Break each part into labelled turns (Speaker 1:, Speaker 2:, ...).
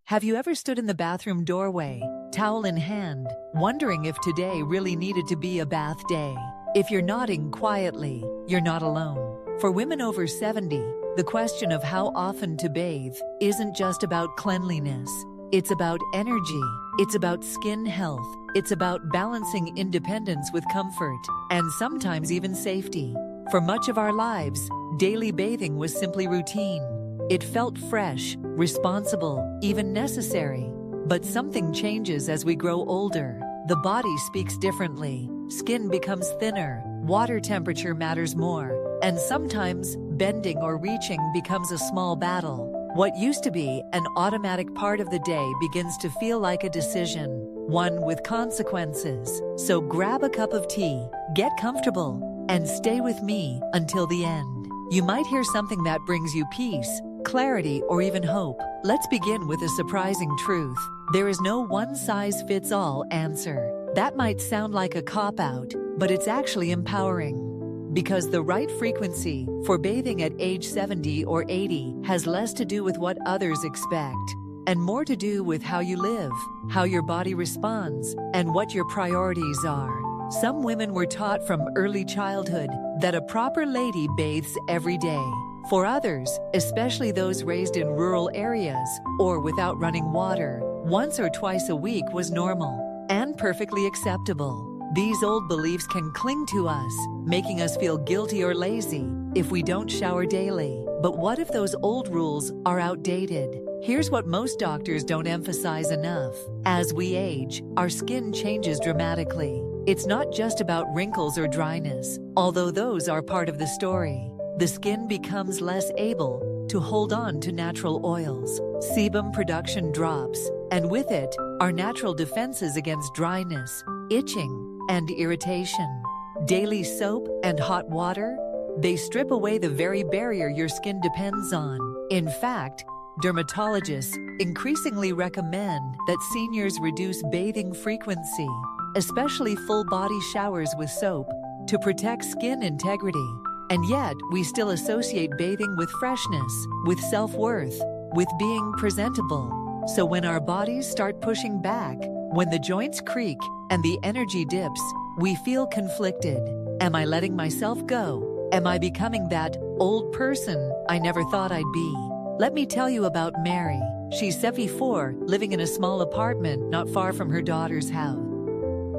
Speaker 1: Have you ever stood in the bathroom doorway, towel in hand, wondering if today really needed to be a bath day? If you're nodding quietly, you're not alone. For women over 70, the question of how often to bathe isn't just about cleanliness. It's about energy. It's about skin health. It's about balancing independence with comfort, and sometimes even safety. For much of our lives, daily bathing was simply routine. It felt fresh, responsible, even necessary. But something changes as we grow older. The body speaks differently. Skin becomes thinner. Water temperature matters more. And sometimes, bending or reaching becomes a small battle. What used to be an automatic part of the day begins to feel like a decision, one with consequences. So grab a cup of tea, get comfortable, and stay with me until the end. You might hear something that brings you peace, clarity, or even hope. Let's begin with a surprising truth. There is no one-size-fits-all answer. That might sound like a cop-out, but it's actually empowering. Because the right frequency for bathing at age 70 or 80 has less to do with what others expect, and more to do with how you live, how your body responds, and what your priorities are. Some women were taught from early childhood that a proper lady bathes every day. For others, especially those raised in rural areas or without running water, once or twice a week was normal and perfectly acceptable. These old beliefs can cling to us, making us feel guilty or lazy if we don't shower daily. But what if those old rules are outdated? Here's what most doctors don't emphasize enough. As we age, our skin changes dramatically. It's not just about wrinkles or dryness, although those are part of the story. The skin becomes less able to hold on to natural oils. Sebum production drops, and with it, our natural defenses against dryness, itching, and irritation. Daily soap and hot water, they strip away the very barrier your skin depends on. In fact, dermatologists increasingly recommend that seniors reduce bathing frequency, especially full-body showers with soap, to protect skin integrity. And yet, we still associate bathing with freshness, with self-worth, with being presentable. So when our bodies start pushing back, when the joints creak and the energy dips, we feel conflicted. Am I letting myself go? Am I becoming that old person I never thought I'd be? Let me tell you about Mary. She's 74, living in a small apartment not far from her daughter's house.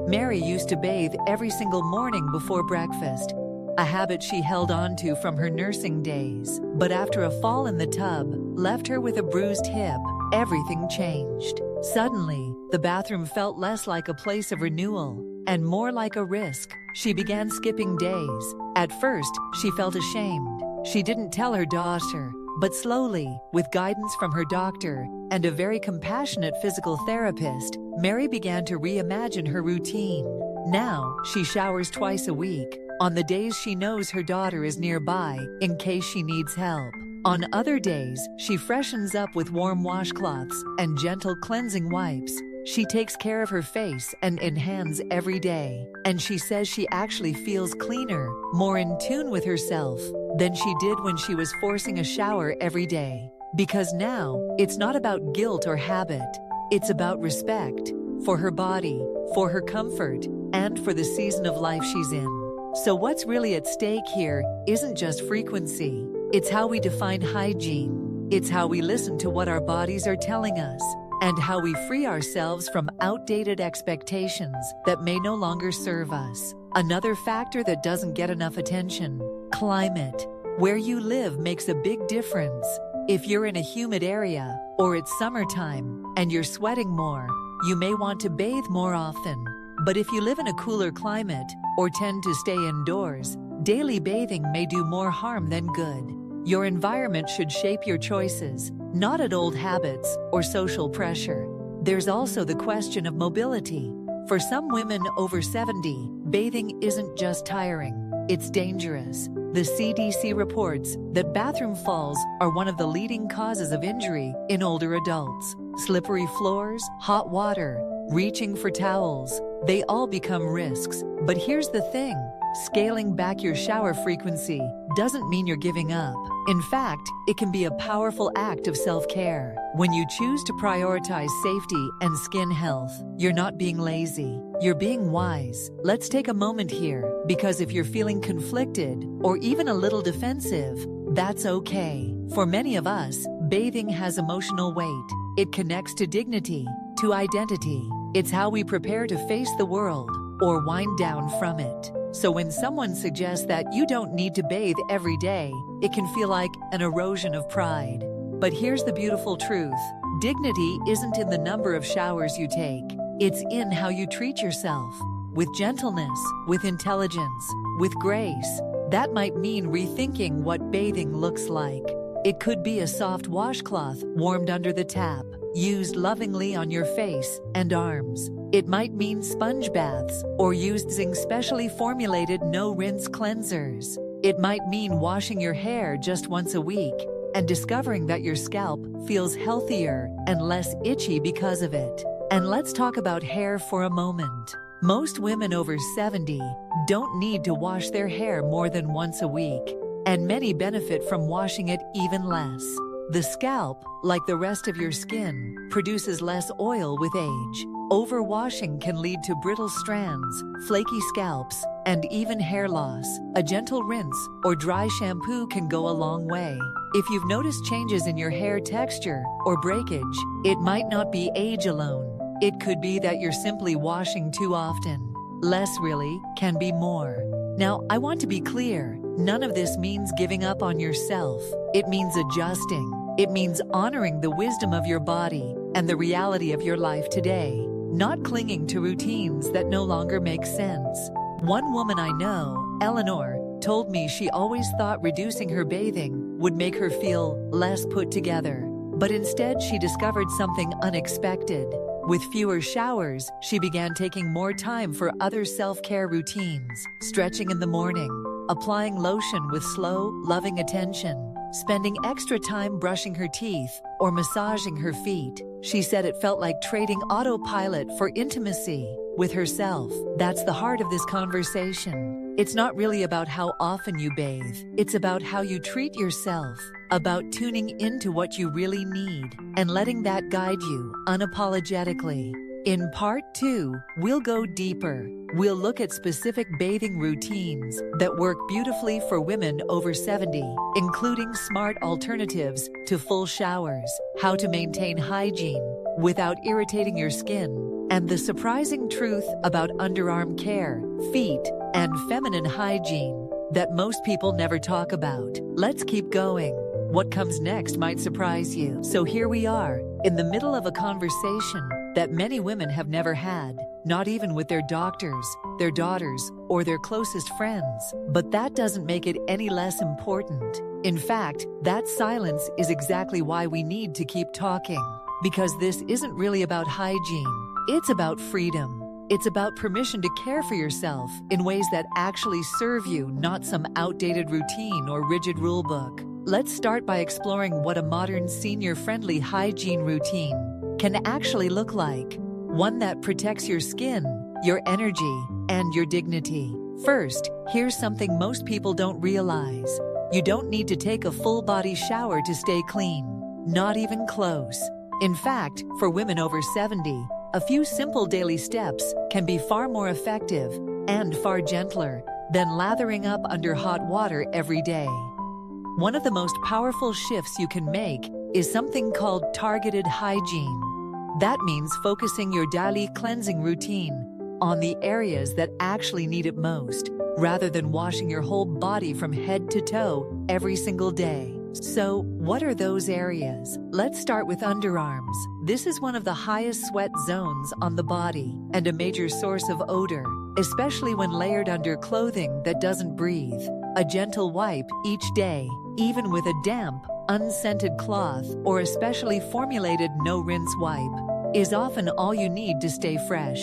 Speaker 1: Mary used to bathe every single morning before breakfast, a habit she held on to from her nursing days. But after a fall in the tub left her with a bruised hip, everything changed. Suddenly, the bathroom felt less like a place of renewal and more like a risk. She began skipping days. At first, she felt ashamed. She didn't tell her daughter, but slowly, with guidance from her doctor and a very compassionate physical therapist, Mary began to reimagine her routine. Now, she showers twice a week, on the days she knows her daughter is nearby in case she needs help. On other days, she freshens up with warm washcloths and gentle cleansing wipes. She takes care of her face and hands every day, and she says she actually feels cleaner, more in tune with herself than she did when she was forcing a shower every day. Because now, it's not about guilt or habit. It's about respect for her body, for her comfort, and for the season of life she's in. So what's really at stake here isn't just frequency. It's how we define hygiene. It's how we listen to what our bodies are telling us, and how we free ourselves from outdated expectations that may no longer serve us. Another factor that doesn't get enough attention: climate. Where you live makes a big difference. If you're in a humid area, or it's summertime, and you're sweating more, you may want to bathe more often. But if you live in a cooler climate, or tend to stay indoors, daily bathing may do more harm than good. Your environment should shape your choices, not at old habits or social pressure. There's also the question of mobility. For some women over 70, bathing isn't just tiring, it's dangerous. The CDC reports that bathroom falls are one of the leading causes of injury in older adults. Slippery floors, hot water, reaching for towels, they all become risks. But here's the thing: scaling back your shower frequency doesn't mean you're giving up. In fact, it can be a powerful act of self-care. When you choose to prioritize safety and skin health, you're not being lazy, you're being wise. Let's take a moment here, because if you're feeling conflicted or even a little defensive, that's okay. For many of us, bathing has emotional weight. It connects to dignity, to identity. It's how we prepare to face the world or wind down from it. So when someone suggests that you don't need to bathe every day, it can feel like an erosion of pride. But here's the beautiful truth. Dignity isn't in the number of showers you take. It's in how you treat yourself. With gentleness, with intelligence, with grace. That might mean rethinking what bathing looks like. It could be a soft washcloth warmed under the tap, used lovingly on your face and arms. It might mean sponge baths or using specially formulated no-rinse cleansers. It might mean washing your hair just once a week and discovering that your scalp feels healthier and less itchy because of it. And let's talk about hair for a moment. Most women over 70 don't need to wash their hair more than once a week, and many benefit from washing it even less. The scalp, like the rest of your skin, produces less oil with age. Overwashing can lead to brittle strands, flaky scalps, and even hair loss. A gentle rinse or dry shampoo can go a long way. If you've noticed changes in your hair texture or breakage, it might not be age alone. It could be that you're simply washing too often. Less really can be more. Now, I want to be clear. None of this means giving up on yourself. It means adjusting. It means honoring the wisdom of your body and the reality of your life today, not clinging to routines that no longer make sense. One woman I know, Eleanor, told me she always thought reducing her bathing would make her feel less put together. But instead, she discovered something unexpected. With fewer showers, she began taking more time for other self-care routines, stretching in the morning, applying lotion with slow, loving attention, spending extra time brushing her teeth or massaging her feet. She said it felt like trading autopilot for intimacy with herself. That's the heart of this conversation. It's not really about how often you bathe. It's about how you treat yourself, about tuning into what you really need and letting that guide you unapologetically. In Part 2, we'll go deeper. We'll look at specific bathing routines that work beautifully for women over 70, including smart alternatives to full showers, how to maintain hygiene without irritating your skin, and the surprising truth about underarm care, feet, and feminine hygiene that most people never talk about. Let's keep going. What comes next might surprise you. So here we are, in the middle of a conversation that many women have never had, not even with their doctors, their daughters, or their closest friends. But that doesn't make it any less important. In fact, that silence is exactly why we need to keep talking. Because this isn't really about hygiene. It's about freedom. It's about permission to care for yourself in ways that actually serve you, not some outdated routine or rigid rulebook. Let's start by exploring what a modern senior-friendly hygiene routine can actually look like. One that protects your skin, your energy, and your dignity. First, here's something most people don't realize. You don't need to take a full-body shower to stay clean. Not even close. In fact, for women over 70, a few simple daily steps can be far more effective and far gentler than lathering up under hot water every day. One of the most powerful shifts you can make is something called targeted hygiene. That means focusing your daily cleansing routine on the areas that actually need it most, rather than washing your whole body from head to toe every single day. So, what are those areas? Let's start with underarms. This is one of the highest sweat zones on the body and a major source of odor, especially when layered under clothing that doesn't breathe. A gentle wipe each day, even with a damp, unscented cloth or a specially formulated no-rinse wipe, is often all you need to stay fresh.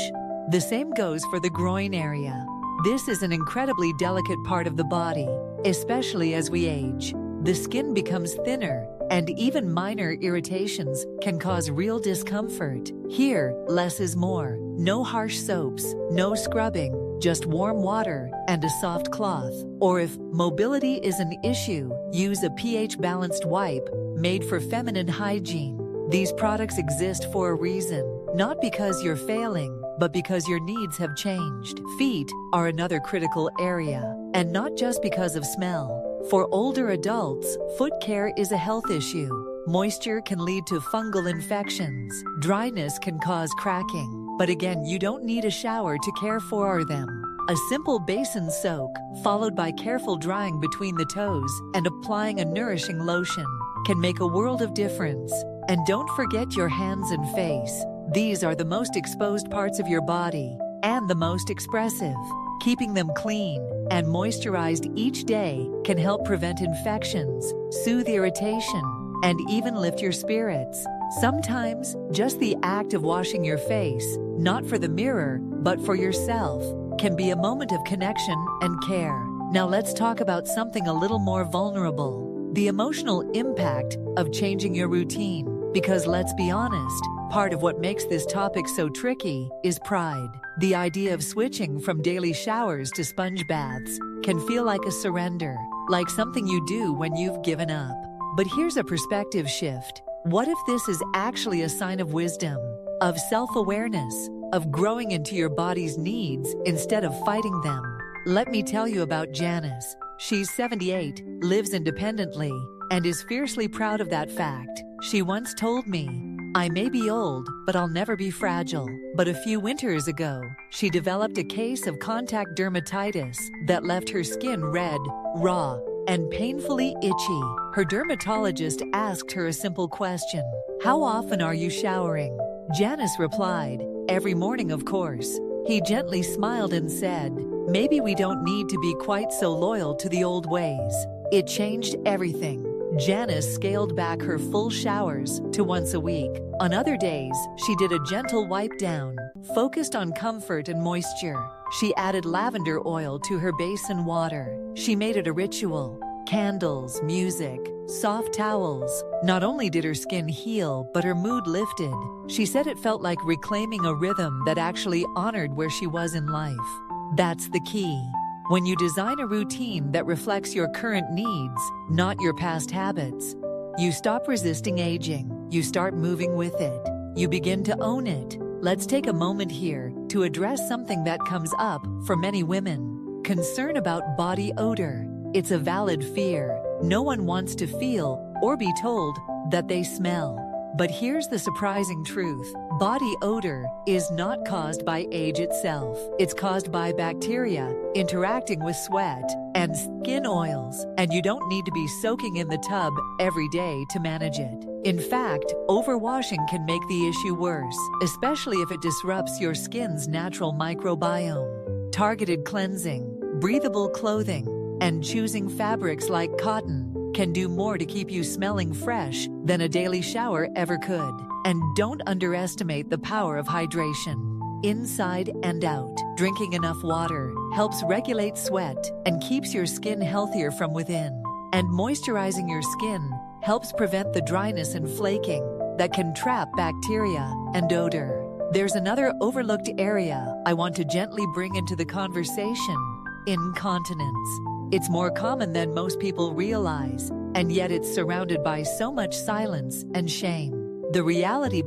Speaker 1: The same goes for the groin area. This is an incredibly delicate part of the body, especially as we age. The skin becomes thinner, and even minor irritations can cause real discomfort. Here, less is more. No harsh soaps, no scrubbing, just warm water and a soft cloth. Or if mobility is an issue, use a pH-balanced wipe made for feminine hygiene. These products exist for a reason, not because you're failing, but because your needs have changed. Feet are another critical area, and not just because of smell. For older adults, foot care is a health issue. Moisture can lead to fungal infections. Dryness can cause cracking. But again, you don't need a shower to care for them. A simple basin soak, followed by careful drying between the toes and applying a nourishing lotion, can make a world of difference. And don't forget your hands and face. These are the most exposed parts of your body and the most expressive. Keeping them clean and moisturized each day can help prevent infections, soothe irritation, and even lift your spirits. Sometimes, just the act of washing your face, not for the mirror, but for yourself, can be a moment of connection and care. Now let's talk about something a little more vulnerable: the emotional impact of changing your routine. Because let's be honest, part of what makes this topic so tricky is pride. The idea of switching from daily showers to sponge baths can feel like a surrender, like something you do when you've given up. But here's a perspective shift. What if this is actually a sign of wisdom, of self-awareness, of growing into your body's needs instead of fighting them? Let me tell you about Janice. She's 78, lives independently, and is fiercely proud of that fact. She once told me, "I may be old, but I'll never be fragile." But a few winters ago, she developed a case of contact dermatitis that left her skin red, raw, and painfully itchy. Her dermatologist asked her a simple question: "How often are you showering?" Janice replied, "Every morning, of course." He gently smiled and said, "Maybe we don't need to be quite so loyal to the old ways." It changed everything. Janice scaled back her full showers to once a week. On other days, she did a gentle wipe down, focused on comfort and moisture. She added lavender oil to her basin water. She made it a ritual. Candles, music, soft towels. Not only did her skin heal, but her mood lifted. She said it felt like reclaiming a rhythm that actually honored where she was in life. That's the key. When you design a routine that reflects your current needs, not your past habits, you stop resisting aging. You start moving with it. You begin to own it. Let's take a moment here to address something that comes up for many women: concern about body odor. It's a valid fear. No one wants to feel or be told that they smell. But here's the surprising truth: body odor is not caused by age itself. It's caused by bacteria interacting with sweat and skin oils, and you don't need to be soaking in the tub every day to manage it. In fact, overwashing can make the issue worse, especially if it disrupts your skin's natural microbiome. Targeted cleansing, breathable clothing, and choosing fabrics like cotton can do more to keep you smelling fresh than a daily shower ever could. And don't underestimate the power of hydration. Inside and out, drinking enough water helps regulate sweat and keeps your skin healthier from within. And moisturizing your skin helps prevent the dryness and flaking that can trap bacteria and odor. There's another overlooked area I want to gently bring into the conversation: incontinence. It's more common than most people realize, and yet it's surrounded by so much silence and shame. The reality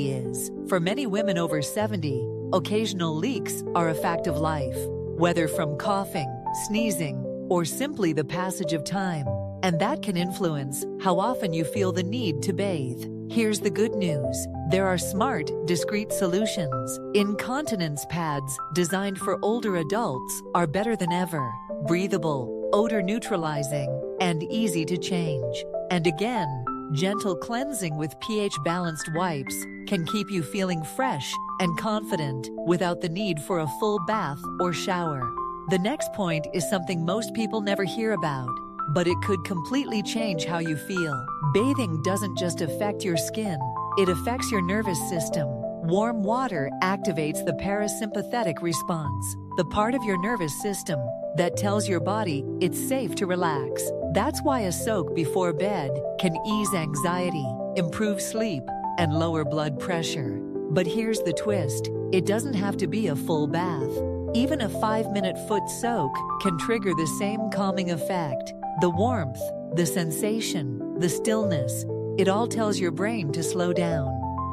Speaker 1: is, for many women over 70, occasional leaks are a fact of life, whether from coughing, sneezing, or simply the passage of time. And that can influence how often you feel the need to bathe. Here's the good news: there are smart, discreet solutions. Incontinence pads designed for older adults are better than ever. Breathable, odor-neutralizing, and easy to change. And again, gentle cleansing with pH-balanced wipes can keep you feeling fresh and confident without the need for a full bath or shower. The next point is something most people never hear about, but it could completely change how you feel. Bathing doesn't just affect your skin, it affects your nervous system. Warm water activates the parasympathetic response, the part of your nervous system that tells your body it's safe to relax. That's why a soak before bed can ease anxiety, improve sleep, and lower blood pressure. But here's the twist: it doesn't have to be a full bath. Even a 5-minute foot soak can trigger the same calming effect. The warmth, the sensation, the stillness, it all tells your brain to slow down,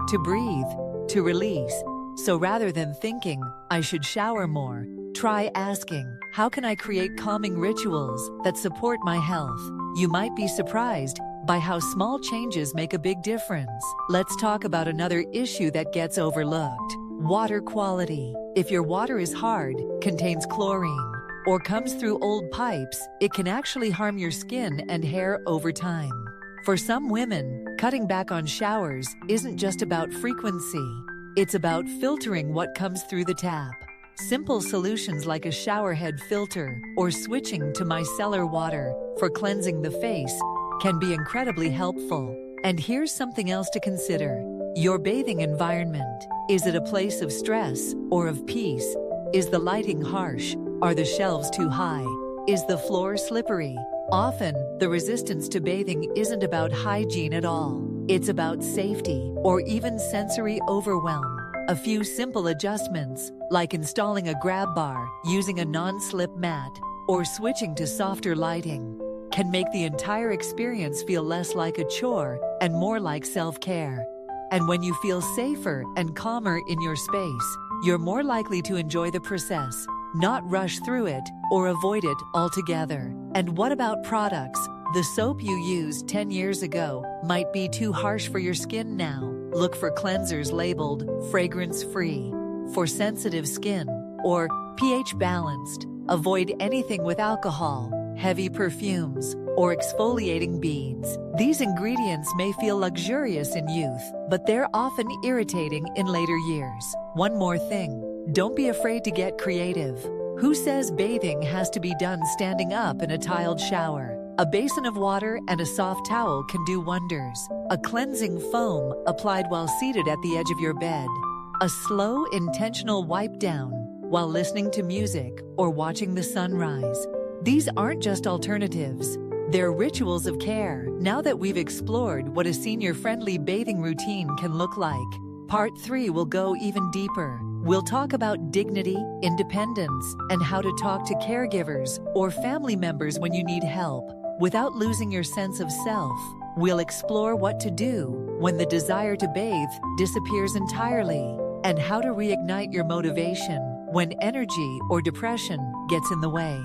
Speaker 1: to breathe, to release. So rather than thinking, I should shower more, try asking, how can I create calming rituals that support my health? You might be surprised by how small changes make a big difference. Let's talk about another issue that gets overlooked. Water quality. If your water is hard, contains chlorine, or comes through old pipes, it can actually harm your skin and hair over time. For some women, cutting back on showers isn't just about frequency. It's about filtering what comes through the tap. Simple solutions like a showerhead filter or switching to micellar water for cleansing the face can be incredibly helpful. And here's something else to consider. Your bathing environment. Is it a place of stress or of peace? Is the lighting harsh? Are the shelves too high? Is the floor slippery? Often, the resistance to bathing isn't about hygiene at all. It's about safety or even sensory overwhelm. A few simple adjustments, like installing a grab bar, using a non-slip mat, or switching to softer lighting, can make the entire experience feel less like a chore and more like self-care. And when you feel safer and calmer in your space, you're more likely to enjoy the process, not rush through it or avoid it altogether. And what about products? The soap you used 10 years ago might be too harsh for your skin now. Look for cleansers labeled fragrance-free, for sensitive skin, or pH-balanced. Avoid anything with alcohol, heavy perfumes, or exfoliating beads. These ingredients may feel luxurious in youth, but they're often irritating in later years. One more thing, don't be afraid to get creative. Who says bathing has to be done standing up in a tiled shower? A basin of water and a soft towel can do wonders. A cleansing foam applied while seated at the edge of your bed. A slow, intentional wipe down while listening to music or watching the sunrise. These aren't just alternatives. They're rituals of care. Now that we've explored what a senior-friendly bathing routine can look like, Part 3 will go even deeper. We'll talk about dignity, independence, and how to talk to caregivers or family members when you need help without losing your sense of self. We'll explore what to do when the desire to bathe disappears entirely and how to reignite your motivation when energy or depression gets in the way.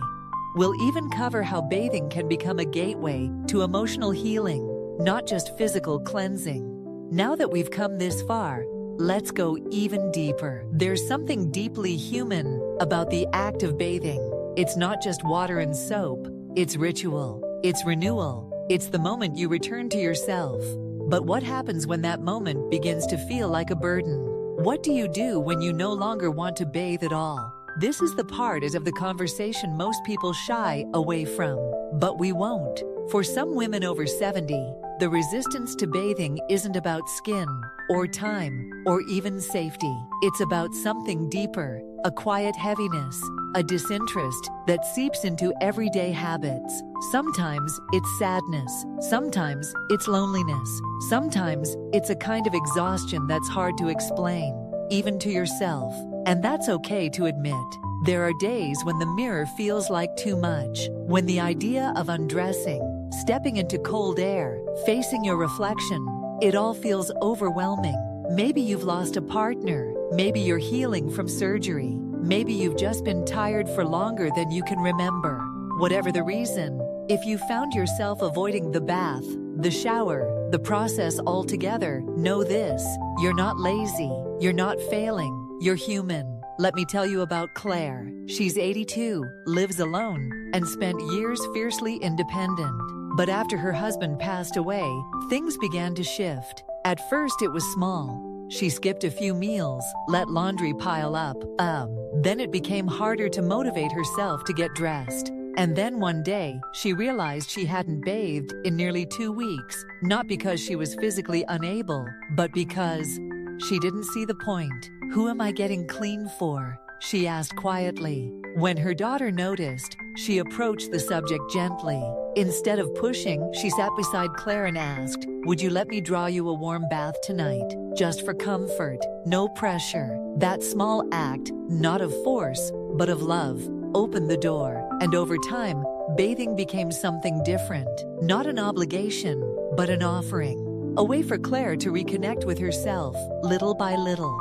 Speaker 1: We'll even cover how bathing can become a gateway to emotional healing, not just physical cleansing. Now that we've come this far, let's go even deeper. There's something deeply human about the act of bathing. It's not just water and soap. It's ritual. It's renewal. It's the moment you return to yourself. But what happens when that moment begins to feel like a burden? What do you do when you no longer want to bathe at all? This is the part of the conversation most people shy away from. But we won't. For some women over 70, the resistance to bathing isn't about skin, or time, or even safety. It's about something deeper, a quiet heaviness, a disinterest that seeps into everyday habits. Sometimes it's sadness, sometimes it's loneliness, sometimes it's a kind of exhaustion that's hard to explain, even to yourself. And that's okay to admit. There are days when the mirror feels like too much, when the idea of undressing, stepping into cold air, facing your reflection, it all feels overwhelming. Maybe you've lost a partner, maybe you're healing from surgery, maybe you've just been tired for longer than you can remember. Whatever the reason, if you found yourself avoiding the bath, the shower, the process altogether, know this: you're not lazy, you're not failing, you're human. Let me tell you about Claire. She's 82, lives alone, and spent years fiercely independent. But after her husband passed away, things began to shift. At first it was small. She skipped a few meals, let laundry pile up. Then it became harder to motivate herself to get dressed. And then one day, she realized she hadn't bathed in nearly 2 weeks, not because she was physically unable, but because she didn't see the point. Who am I getting clean for? She asked quietly. When her daughter noticed, she approached the subject gently. Instead of pushing, she sat beside Claire and asked, "Would you let me draw you a warm bath tonight? Just for comfort, no pressure." That small act, not of force, but of love. Open the door, and over time, bathing became something different. Not an obligation, but an offering. A way for Claire to reconnect with herself, little by little.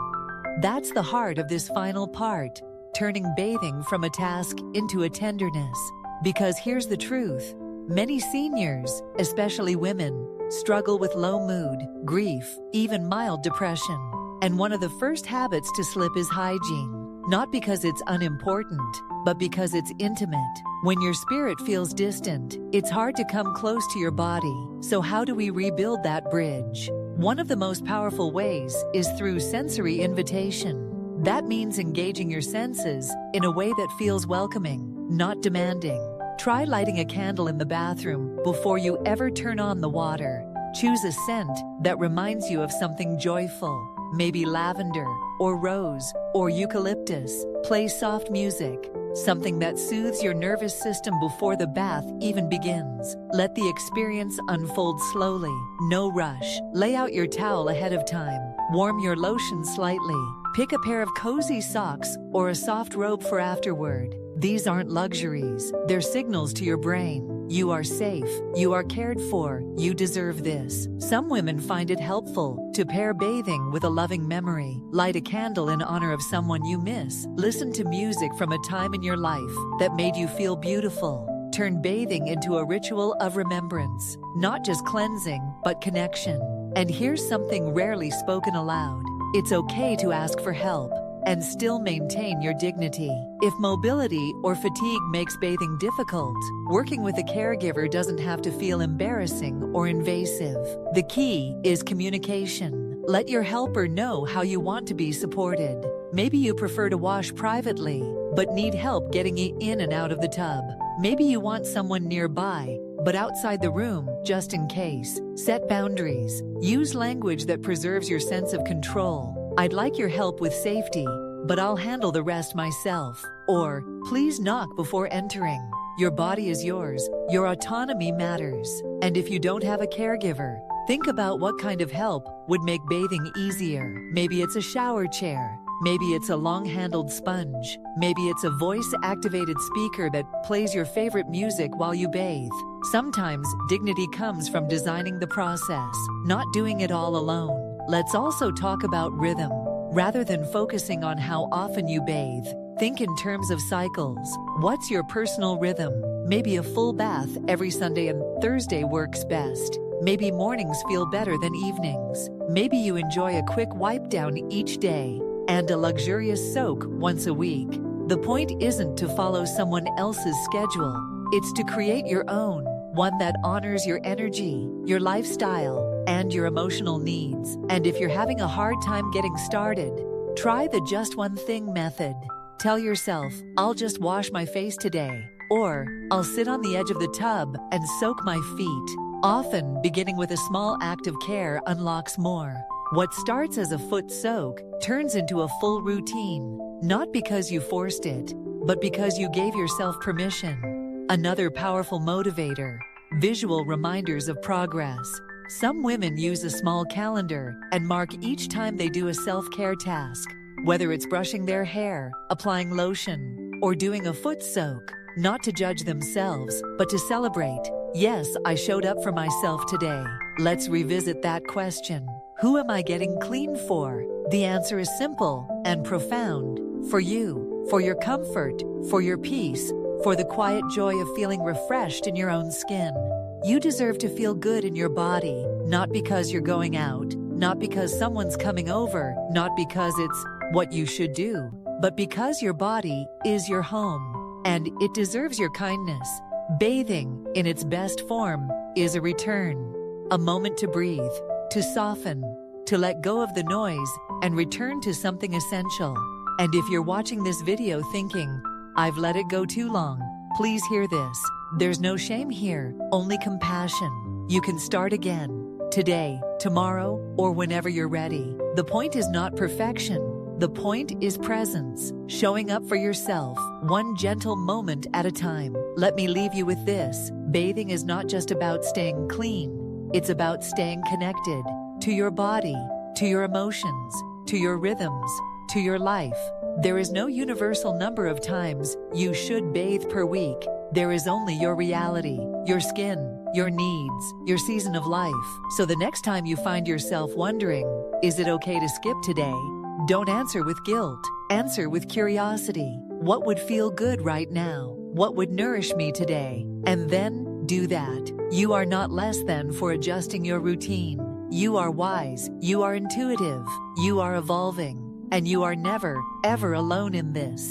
Speaker 1: That's the heart of this final part, turning bathing from a task into a tenderness. Because here's the truth. Many seniors, especially women, struggle with low mood, grief, even mild depression. And one of the first habits to slip is hygiene. Not because it's unimportant, but because it's intimate. When your spirit feels distant, it's hard to come close to your body. So how do we rebuild that bridge? One of the most powerful ways is through sensory invitation. That means engaging your senses in a way that feels welcoming, not demanding. Try lighting a candle in the bathroom before you ever turn on the water. Choose a scent that reminds you of something joyful, maybe lavender, or rose, or eucalyptus. Play soft music, something that soothes your nervous system before the bath even begins. Let the experience unfold slowly, no rush. Lay out your towel ahead of time. Warm your lotion slightly. Pick a pair of cozy socks or a soft robe for afterward. These aren't luxuries, they're signals to your brain. You are safe, you are cared for, you deserve this. Some women find it helpful to pair bathing with a loving memory. Light a candle in honor of someone you miss. Listen to music from a time in your life that made you feel beautiful. Turn bathing into a ritual of remembrance, not just cleansing, but connection. And here's something rarely spoken aloud. It's okay to ask for help and still maintain your dignity. If mobility or fatigue makes bathing difficult, working with a caregiver doesn't have to feel embarrassing or invasive. The key is communication. Let your helper know how you want to be supported. Maybe you prefer to wash privately, but need help getting in and out of the tub. Maybe you want someone nearby, but outside the room, just in case. Set boundaries. Use language that preserves your sense of control. I'd like your help with safety, but I'll handle the rest myself. Or, please knock before entering. Your body is yours. Your autonomy matters. And if you don't have a caregiver, think about what kind of help would make bathing easier. Maybe it's a shower chair. Maybe it's a long-handled sponge. Maybe it's a voice-activated speaker that plays your favorite music while you bathe. Sometimes dignity comes from designing the process, not doing it all alone. Let's also talk about rhythm. Rather than focusing on how often you bathe, think in terms of cycles. What's your personal rhythm? Maybe a full bath every Sunday and Thursday works best. Maybe mornings feel better than evenings. Maybe you enjoy a quick wipe down each day and a luxurious soak once a week. The point isn't to follow someone else's schedule. It's to create your own, one that honors your energy, your lifestyle, and your emotional needs. And if you're having a hard time getting started, try the just one thing method. Tell yourself, I'll just wash my face today, or I'll sit on the edge of the tub and soak my feet. Often, beginning with a small act of care unlocks more. What starts as a foot soak turns into a full routine, not because you forced it, but because you gave yourself permission. Another powerful motivator, visual reminders of progress. Some women use a small calendar and mark each time they do a self-care task, whether it's brushing their hair, applying lotion, or doing a foot soak, not to judge themselves, but to celebrate. Yes, I showed up for myself today. Let's revisit that question. Who am I getting clean for? The answer is simple and profound. For you, for your comfort, for your peace, for the quiet joy of feeling refreshed in your own skin. You deserve to feel good in your body, not because you're going out, not because someone's coming over, not because it's what you should do, but because your body is your home, and it deserves your kindness. Bathing, in its best form, is a return, a moment to breathe, to soften, to let go of the noise, and return to something essential. And if you're watching this video thinking, I've let it go too long, please hear this. There's no shame here, only compassion. You can start again, today, tomorrow, or whenever you're ready. The point is not perfection. The point is presence, showing up for yourself, one gentle moment at a time. Let me leave you with this. Bathing is not just about staying clean. It's about staying connected to your body, to your emotions, to your rhythms, to your life. There is no universal number of times you should bathe per week. There is only your reality, your skin, your needs, your season of life. So the next time you find yourself wondering, is it okay to skip today? Don't answer with guilt. Answer with curiosity. What would feel good right now? What would nourish me today? And then do that. You are not less than for adjusting your routine. You are wise. You are intuitive. You are evolving. And you are never, ever alone in this.